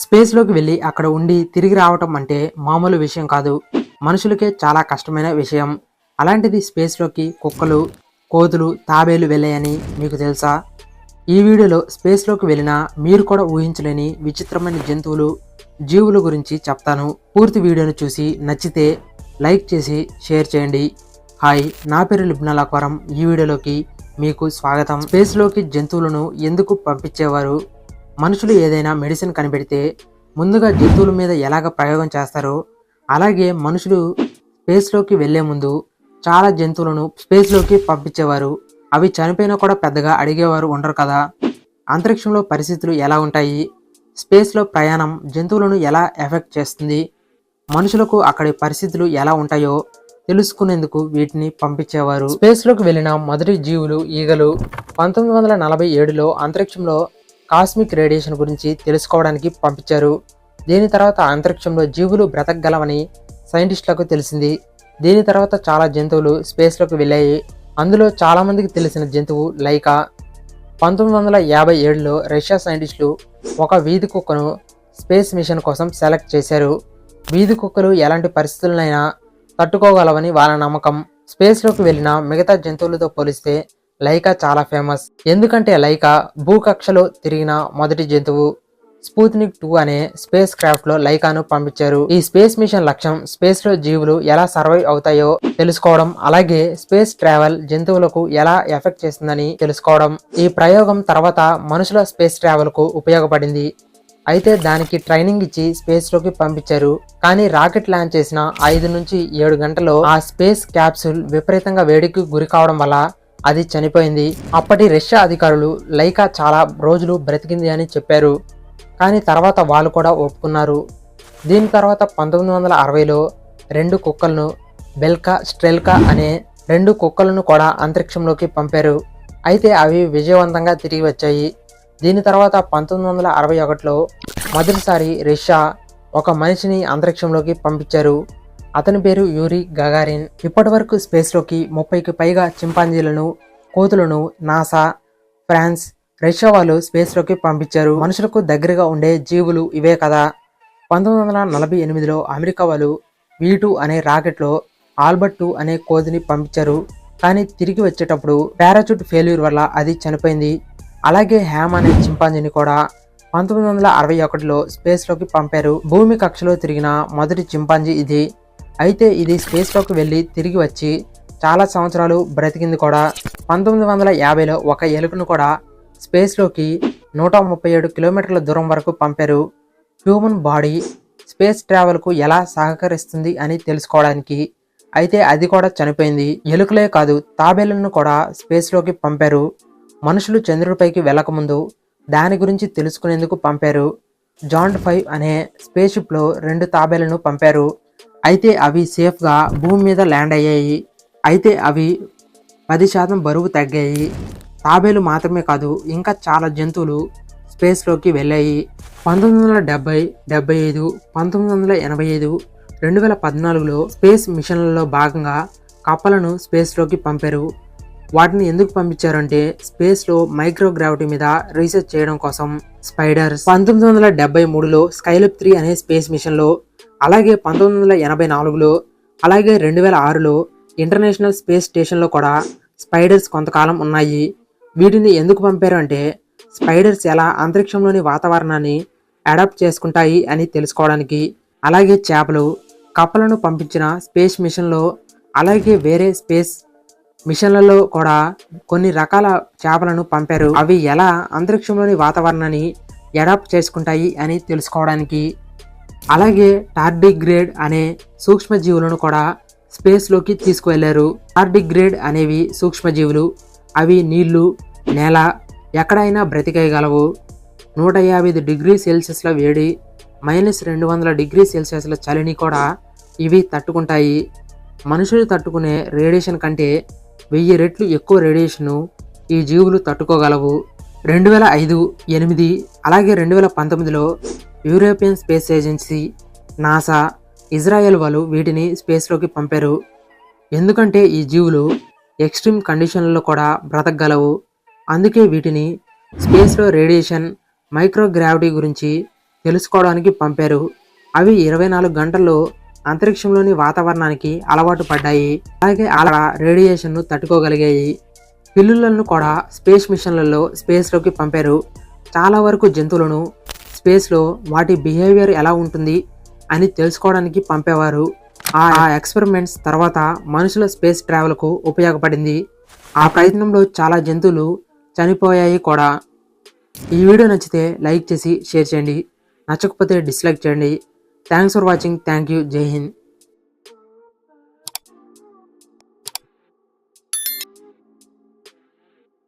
స్పేస్‌లోకి వెళ్లి అక్కడ ఉండి తిరిగి రావటం అంటే మామూలు విషయం కాదు. మనుషులకే చాలా కష్టమైన విషయం. అలాంటిది స్పేస్‌లోకి కుక్కలు, కోతులు, తాబేలు వెళ్ళాయని మీకు తెలుసా? ఈ వీడియోలో స్పేస్‌లోకి వెళ్ళిన మీరు కూడా ఊహించలేని విచిత్రమైన జంతువులు, జీవుల గురించి చెప్తాను. పూర్తి వీడియోను చూసి నచ్చితే లైక్ చేసి షేర్ చేయండి. హాయ్, నా పేరు లిబ్నాల్ అక్వరం. ఈ వీడియోలోకి మీకు స్వాగతం. స్పేస్‌లోకి జంతువులను ఎందుకు పంపించేవారు? మనుషులు ఏదైనా మెడిసిన్ కనిపెడితే ముందుగా జంతువుల మీద ఎలాగ ప్రయోగం చేస్తారో అలాగే మనుషులు స్పేస్లోకి వెళ్లే ముందు చాలా జంతువులను స్పేస్లోకి పంపించేవారు. అవి చనిపోయినా కూడా పెద్దగా అడిగేవారు ఉండరు కదా. అంతరిక్షంలో పరిస్థితులు ఎలా ఉంటాయి, స్పేస్లో ప్రయాణం జంతువులను ఎలా ఎఫెక్ట్ చేస్తుంది, మనుషులకు అక్కడి పరిస్థితులు ఎలా ఉంటాయో తెలుసుకునేందుకు వీటిని పంపించేవారు. స్పేస్లోకి వెళ్ళిన మొదటి జీవులు ఈగలు. 1947లో అంతరిక్షంలో కాస్మిక్ రేడియేషన్ గురించి తెలుసుకోవడానికి పంపించారు. దీని తర్వాత అంతరిక్షంలో జీవులు బ్రతకగలవని సైంటిస్టులకు తెలిసింది. దీని తర్వాత చాలా జంతువులు స్పేస్లోకి వెళ్ళాయి. అందులో చాలామందికి తెలిసిన జంతువు లైకా. 1957లో రష్యా సైంటిస్టులు ఒక వీధి కుక్కను స్పేస్ మిషన్ కోసం సెలెక్ట్ చేశారు. వీధి కుక్కలు ఎలాంటి పరిస్థితులనైనా తట్టుకోగలవని వాళ్ళ నమ్మకం. స్పేస్లోకి వెళ్ళిన మిగతా జంతువులతో పోలిస్తే లైకా చాలా ఫేమస్. ఎందుకంటే లైకా భూకక్షలో తిరిగిన మొదటి జంతువు. స్పూత్నిక్ 2 అనే స్పేస్ క్రాఫ్ట్ లో లైకాను పంపించారు. ఈ స్పేస్ మిషన్ లక్ష్యం స్పేస్ లో జీవులు ఎలా సర్వైవ్ అవుతాయో తెలుసుకోవడం, అలాగే స్పేస్ ట్రావెల్ జంతువులకు ఎలా ఎఫెక్ట్ చేస్తుందని తెలుసుకోవడం. ఈ ప్రయోగం తర్వాత మనుషుల స్పేస్ ట్రావెల్ కు ఉపయోగపడింది. అయితే దానికి ట్రైనింగ్ ఇచ్చి స్పేస్ లోకి పంపించారు. కానీ రాకెట్ లాంచ్ చేసిన 5 నుంచి 7 గంటల్లో ఆ స్పేస్ క్యాప్సూల్ విపరీతంగా వేడికి గురి కావడం వల్ల అది చనిపోయింది. అప్పటి రష్యా అధికారులు లైకా చాలా రోజులు బ్రతికింది అని చెప్పారు. కానీ తర్వాత వాళ్ళు కూడా ఒప్పుకున్నారు. దీని తర్వాత 1960లో 2 కుక్కలను, బెల్కా, స్ట్రెల్కా అనే 2 కుక్కలను కూడా అంతరిక్షంలోకి పంపారు. అయితే అవి విజయవంతంగా తిరిగి వచ్చాయి. దీని తర్వాత 1961లో మొదటిసారి రష్యా ఒక మనిషిని అంతరిక్షంలోకి పంపించారు. అతని పేరు యూరి గగారిన్. ఇప్పటి వరకు స్పేస్లోకి 30కి పైగా చింపాంజీలను, కోతులను నాసా, ఫ్రాన్స్, రష్యా వాళ్ళు స్పేస్లోకి పంపించారు. మనుషులకు దగ్గరగా ఉండే జీవులు ఇవే కదా. 1948లో అమెరికా వాళ్ళు V2 అనే రాకెట్లో ఆల్బర్ట్ 2 అనే కోతిని పంపించారు. కానీ తిరిగి వచ్చేటప్పుడు పారాచూట్ ఫెయిల్యూర్ వల్ల అది చనిపోయింది. అలాగే హ్యామ్ అనే చింపాంజీని కూడా 1961లో స్పేస్లోకి పంపారు. భూమి కక్షలో తిరిగిన మొదటి చింపాంజీ ఇది. అయితే ఇది స్పేస్లోకి వెళ్ళి తిరిగి వచ్చి చాలా సంవత్సరాలు బ్రతికింది కూడా. 1950లో ఒక ఎలుకను కూడా స్పేస్లోకి 137 కిలోమీటర్ల దూరం వరకు పంపారు. హ్యూమన్ బాడీ స్పేస్ ట్రావెల్కు ఎలా సహకరిస్తుంది అని తెలుసుకోవడానికి. అయితే అది కూడా చనిపోయింది. ఎలుకలే కాదు, తాబేళ్లను కూడా స్పేస్లోకి పంపారు. మనుషులు చంద్రుడిపైకి వెళ్ళకముందు దాని గురించి తెలుసుకునేందుకు పంపారు. జాండ్ 5 అనే స్పేస్ షిప్లో 2 తాబేళ్లను పంపారు. అయితే అవి సేఫ్గా భూమి మీద ల్యాండ్ అయ్యాయి. అయితే అవి 10% బరువు తగ్గాయి. తాబేలు మాత్రమే కాదు, ఇంకా చాలా జంతువులు స్పేస్లోకి వెళ్ళాయి. 1970, 75, 1985, 2014లో స్పేస్ మిషన్లలో భాగంగా కప్పలను స్పేస్లోకి పంపారు. వాటిని ఎందుకు పంపించారంటే స్పేస్లో మైక్రోగ్రావిటీ మీద రీసెర్చ్ చేయడం కోసం. స్పైడర్స్ 1973లో స్కైలెబ్ 3 అనే స్పేస్ మిషన్లో, అలాగే 1984లో, అలాగే 2006లో ఇంటర్నేషనల్ స్పేస్ స్టేషన్లో కూడా స్పైడర్స్ కొంతకాలం ఉన్నాయి. వీటిని ఎందుకు పంపారు అంటే స్పైడర్స్ ఎలా అంతరిక్షంలోని వాతావరణాన్ని అడాప్ట్ చేసుకుంటాయి అని తెలుసుకోవడానికి. అలాగే చేపలు, కప్పలను పంపించిన స్పేస్ మిషన్లో, అలాగే వేరే స్పేస్ మిషన్లలో కూడా కొన్ని రకాల చేపలను పంపారు. అవి ఎలా అంతరిక్షంలోని వాతావరణాన్ని అడాప్ట్ చేసుకుంటాయి అని తెలుసుకోవడానికి. అలాగే టార్డిగ్రేడ్ అనే సూక్ష్మజీవులను కూడా స్పేస్లోకి తీసుకువెళ్లారు. టార్డిగ్రేడ్ అనేవి సూక్ష్మజీవులు. అవి నీళ్లు, నేల ఎక్కడైనా బ్రతికేయగలవు. 150 డిగ్రీ సెల్సియస్ల వేడి, -200 డిగ్రీ సెల్సియస్ల చలిని కూడా ఇవి తట్టుకుంటాయి. మనుషులు తట్టుకునే రేడియేషన్ కంటే 1000 రెట్లు ఎక్కువ రేడియేషన్ను ఈ జీవులు తట్టుకోగలవు. 2005, 2008 అలాగే 2019లో European space agency, NASA, Israel వాళ్ళు వీటిని స్పేస్లోకి పంపారు. ఎందుకంటే ఈ జీవులు ఎక్స్ట్రీమ్ కండిషన్లలో కూడా బ్రతకగలవు. అందుకే వీటిని స్పేస్లో రేడియేషన్, మైక్రోగ్రావిటీ గురించి తెలుసుకోవడానికి పంపారు. అవి 24 గంటల్లో అంతరిక్షంలోని వాతావరణానికి అలవాటు పడ్డాయి. అలాగే అలా రేడియేషన్ను తట్టుకోగలిగాయి. పిల్లులను కూడా స్పేస్ మిషన్లలో స్పేస్లోకి పంపారు. చాలా వరకు జంతువులను స్పేస్లో వాటి బిహేవియర్ ఎలా ఉంటుంది అని తెలుసుకోవడానికి పంపేవారు. ఆ ఎక్స్పెరిమెంట్స్ తర్వాత మనుషుల స్పేస్ ట్రావెల్కు ఉపయోగపడింది. ఆ ప్రయత్నంలో చాలా జంతువులు చనిపోయాయి కూడా. ఈ వీడియో నచ్చితే లైక్ చేసి షేర్ చేయండి. నచ్చకపోతే డిస్లైక్ చేయండి. Thanks for watching. Thank you. జై హింద్.